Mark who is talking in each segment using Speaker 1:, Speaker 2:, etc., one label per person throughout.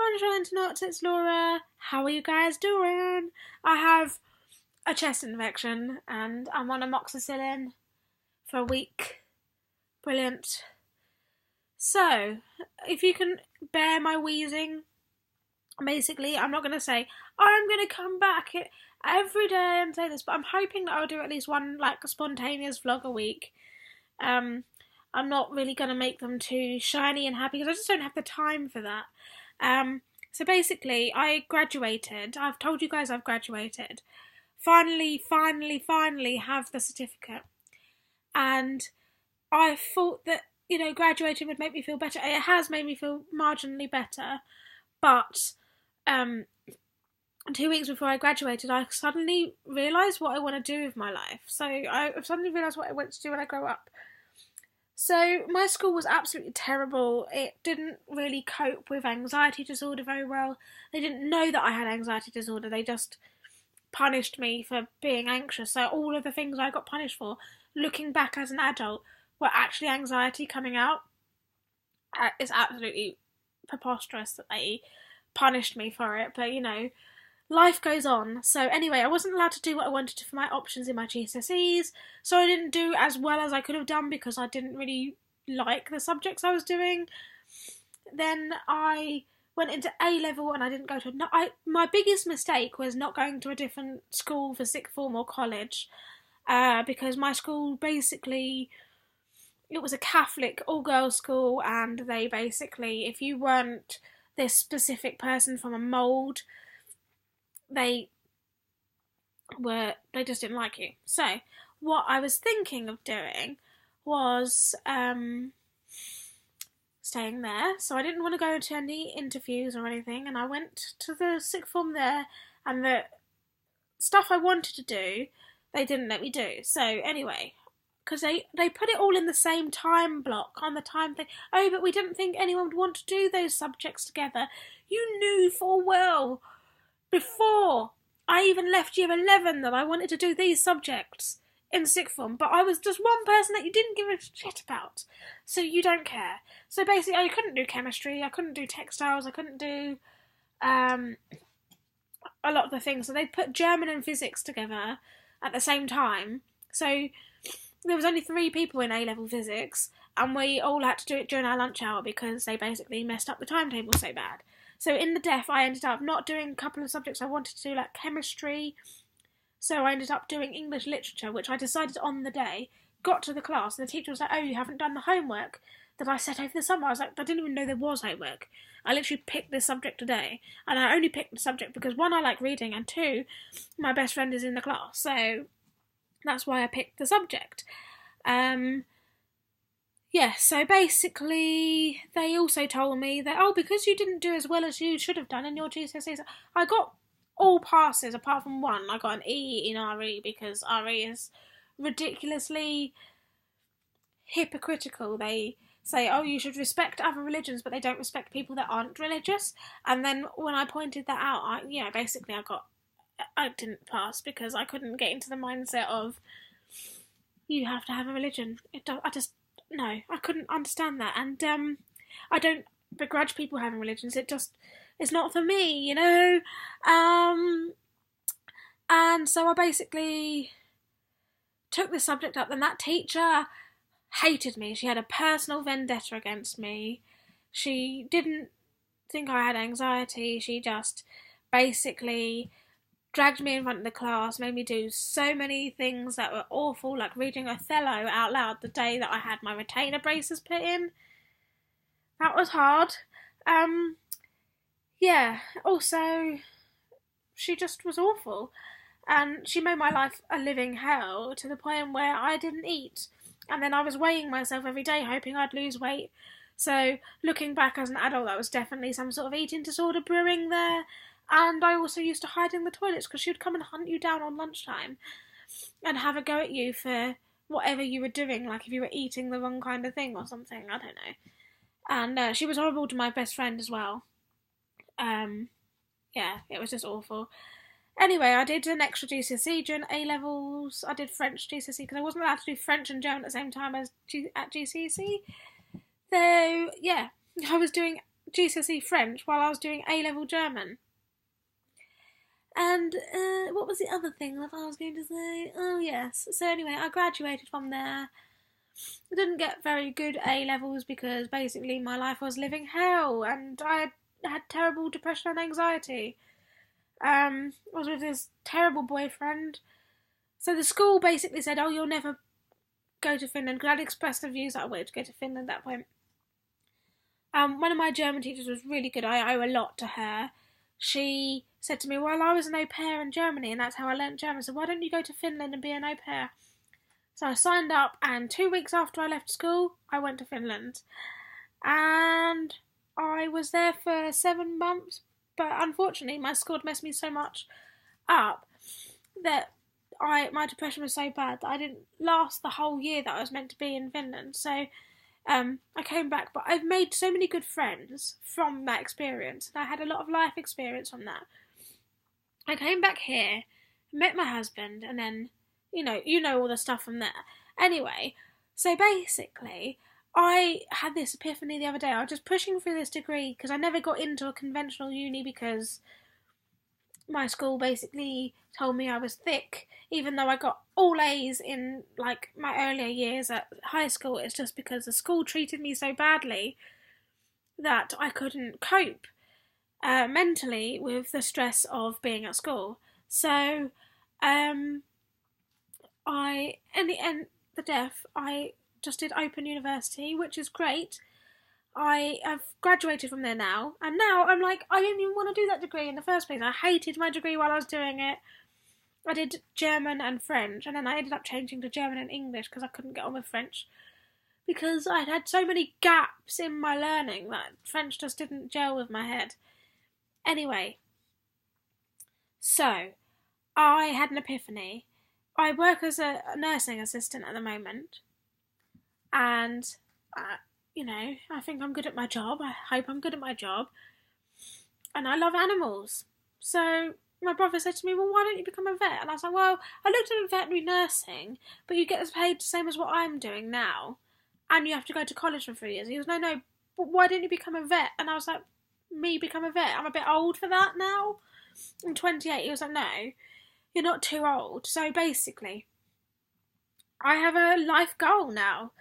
Speaker 1: Bonjour Internautes, it's Laura. How are you guys doing? I have a chest infection and I'm on amoxicillin for a week. Brilliant. So, if you can bear my wheezing, basically, I'm not going to say, I'm going to come back every day and say this, but I'm hoping that I'll do at least one, spontaneous vlog a week. I'm not really going to make them too shiny and happy because I just don't have the time for that. So basically, I graduated. I've told you guys I've graduated. Finally have the certificate. And I thought that, graduating would make me feel better. It has made me feel marginally better. But 2 weeks before I graduated, I suddenly realised what I want to do with my life. So I suddenly realised what I want to do when I grow up. So my school was absolutely terrible. It didn't really cope with anxiety disorder very well. They didn't know that I had anxiety disorder. They just punished me for being anxious. So all of the things I got punished for, looking back as an adult, were actually anxiety coming out. It's absolutely preposterous that they punished me for it. But, life goes on. So anyway, I wasn't allowed to do what I wanted to for my options in my GCSEs, so I didn't do as well as I could have done because I didn't really like the subjects I was doing. Then I went into A-level and I didn't go to... my biggest mistake was not going to a different school for sixth form or college, because my school basically... It was a Catholic all-girls school, and they basically, if you weren't this specific person from a mould, they just didn't like you. So what I was thinking of doing was staying there. So I didn't want to go to any interviews or anything, and I went to the sixth form there, and the stuff I wanted to do, they didn't let me do. So anyway, because they put it all in the same time block on the time thing. Oh, but we didn't think anyone would want to do those subjects together. You knew full well before I even left year 11 that I wanted to do these subjects in sixth form, but I was just one person that you didn't give a shit about, so you don't care. So basically, I couldn't do chemistry, I couldn't do textiles, I couldn't do a lot of the things. So they put German and physics together at the same time, so there was only 3 people in A-level physics, and we all had to do it during our lunch hour because they basically messed up the timetable so bad. So in the DEF, I ended up not doing a couple of subjects I wanted to do, like chemistry. So I ended up doing English literature, which I decided on the day. Got to the class, and the teacher was like, "Oh, you haven't done the homework that I set over the summer." I was like, I didn't even know there was homework. I literally picked this subject today. And I only picked the subject because, 1, I like reading, and 2, my best friend is in the class. So that's why I picked the subject. Yeah, so basically, they also told me that, because you didn't do as well as you should have done in your GCSEs, I got all passes apart from 1. I got an E in RE because RE is ridiculously hypocritical. They say, you should respect other religions, but they don't respect people that aren't religious. And then when I pointed that out, I didn't pass because I couldn't get into the mindset of, you have to have a religion. No, I couldn't understand that, and I don't begrudge people having religions. It's not for me, And so I basically took this subject up, and that teacher hated me. She had a personal vendetta against me. She didn't think I had anxiety. She just basically dragged me in front of the class, made me do so many things that were awful, like reading Othello out loud the day that I had my retainer braces put in. That was hard. Also, she just was awful. And she made my life a living hell to the point where I didn't eat. And then I was weighing myself every day, hoping I'd lose weight. So, looking back as an adult, that was definitely some sort of eating disorder brewing there. And I also used to hide in the toilets because she would come and hunt you down on lunchtime and have a go at you for whatever you were doing, like if you were eating the wrong kind of thing or something, I don't know. And she was horrible to my best friend as well. It was just awful. Anyway, I did an extra GCSE during A-levels. I did French GCSE because I wasn't allowed to do French and German at the same time as at GCSE. So, yeah, I was doing GCSE French while I was doing A-level German. And what was the other thing that I was going to say? Oh, yes. So anyway, I graduated from there. I didn't get very good A-levels because basically my life was living hell and I had terrible depression and anxiety. I was with this terrible boyfriend. So the school basically said, oh, you'll never go to Finland, because I'd expressed the views that I wanted to go to Finland at that point. One of my German teachers was really good. I owe a lot to her. She said to me, well, I was an au pair in Germany and that's how I learnt German, so why don't you go to Finland and be an au pair? So I signed up, and 2 weeks after I left school, I went to Finland. And I was there for 7 months, but unfortunately my school had messed me so much up that my depression was so bad that I didn't last the whole year that I was meant to be in Finland. So I came back, but I've made so many good friends from that experience, and I had a lot of life experience from that. I came back here, met my husband, and then, you know all the stuff from there. Anyway, so basically, I had this epiphany the other day. I was just pushing through this degree because I never got into a conventional uni because my school basically told me I was thick, even though I got all A's in like my earlier years at high school. It's just because the school treated me so badly that I couldn't cope mentally with the stress of being at school. So I just did Open University, which is great. I have graduated from there now, and now I'm like, I didn't even want to do that degree in the first place. I hated my degree while I was doing it. I did German and French, and then I ended up changing to German and English because I couldn't get on with French, because I'd had so many gaps in my learning that French just didn't gel with my head. Anyway, so I had an epiphany. I work as a nursing assistant at the moment, and I think I'm good at my job. I hope I'm good at my job. And I love animals. So my brother said to me, well, why don't you become a vet? And I was like, well, I looked at veterinary nursing, but you get paid the same as what I'm doing now. And you have to go to college for 3 years. He was, no, but why don't you become a vet? And I was like, me become a vet? I'm a bit old for that now. I'm 28. He was like, no, you're not too old. So basically, I have a life goal now.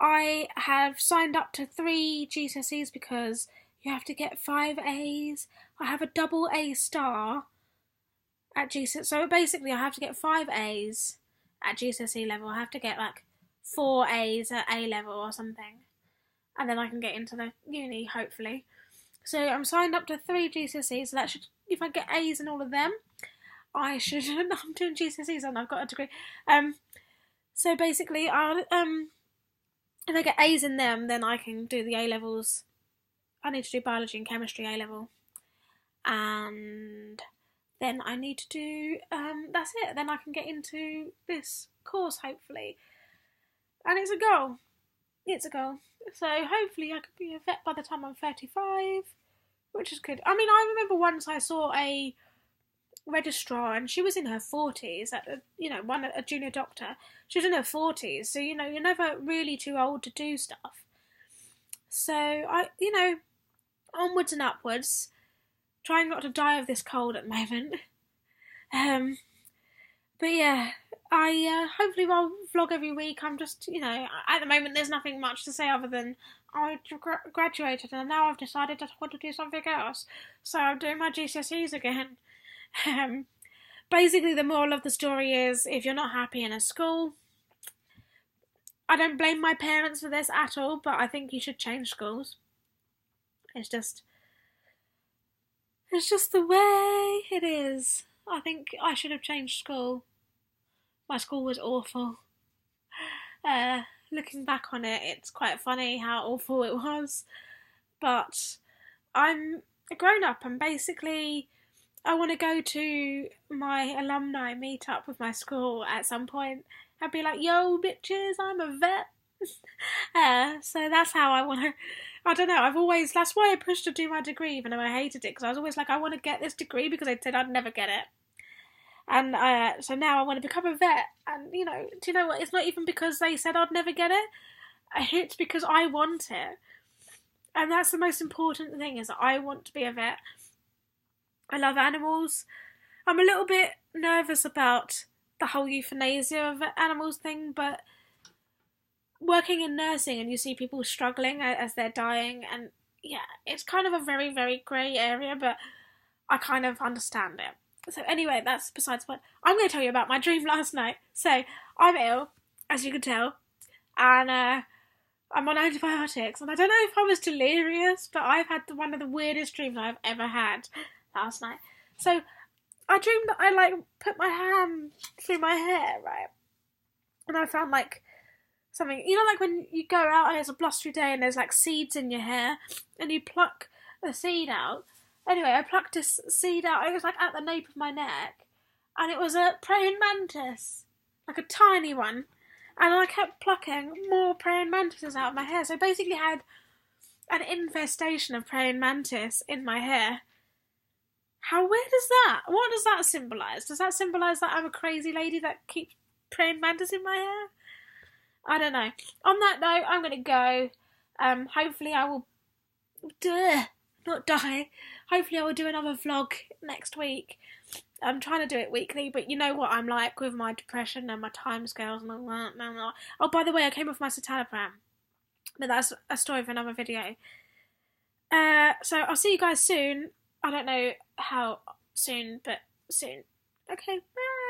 Speaker 1: I have signed up to 3 GCSEs because you have to get 5 A's. I have a double A star at GCSE. So basically I have to get 5 A's at GCSE level. I have to get like 4 A's at A level or something. And then I can get into the uni, hopefully. So I'm signed up to 3 GCSEs. So that should, if I get A's in all of them, I should, I'm doing GCSEs and I've got a degree. So basically if I get A's in them, then I can do the A-levels. I need to do biology and chemistry A-level. And then I need to do, that's it. Then I can get into this course, hopefully. And it's a goal. It's a goal. So hopefully I could be a vet by the time I'm 35, which is good. I mean, I remember once I saw a registrar and she was in her 40s, a junior doctor. She was in her 40s, so you're never really too old to do stuff. So I onwards and upwards, trying not to die of this cold at the moment. But yeah, I hopefully will vlog every week. I'm just, at the moment there's nothing much to say other than I graduated and now I've decided I want to do something else. So I'm doing my GCSEs again. Basically the moral of the story is, if you're not happy in a school, I don't blame my parents for this at all, but I think you should change schools. It's just the way it is. I think I should have changed school. My school was awful. Looking back on it, it's quite funny how awful it was. But I'm a grown-up and basically I want to go to my alumni meet-up with my school at some point and be like, yo, bitches, I'm a vet. So that's how I want to, I don't know, that's why I pushed to do my degree even though I hated it, because I was always like, I want to get this degree because I said I'd never get it. And so now I want to become a vet. And, do you know what, it's not even because they said I'd never get it. It's because I want it. And that's the most important thing, is that I want to be a vet. I love animals. I'm a little bit nervous about the whole euthanasia of animals thing, but working in nursing and you see people struggling as they're dying, and yeah, it's kind of a very, very grey area, but I kind of understand it. So anyway, that's besides the point. I'm going to tell you about my dream last night. So I'm ill, as you can tell, and I'm on antibiotics, and I don't know if I was delirious, but I've had one of the weirdest dreams I've ever had last night. So I dreamed that I put my hand through my hair, right, and I found something, like when you go out and it's a blustery day and there's seeds in your hair and you pluck the seed out. Anyway, I plucked this seed out. It was at the nape of my neck, and it was a praying mantis, a tiny one. And I kept plucking more praying mantises out of my hair. So I basically had an infestation of praying mantis in my hair. How weird is that? What does that symbolise? Does that symbolise that I'm a crazy lady that keeps praying mantis in my hair? I don't know. On that note, I'm going to go. Hopefully I will not die. Hopefully I will do another vlog next week. I'm trying to do it weekly, but you know what I'm like with my depression and my timescales and all that. Oh, by the way, I came off my citalopram, but that's a story for another video. So I'll see you guys soon. I don't know how soon, but soon. Okay, bye.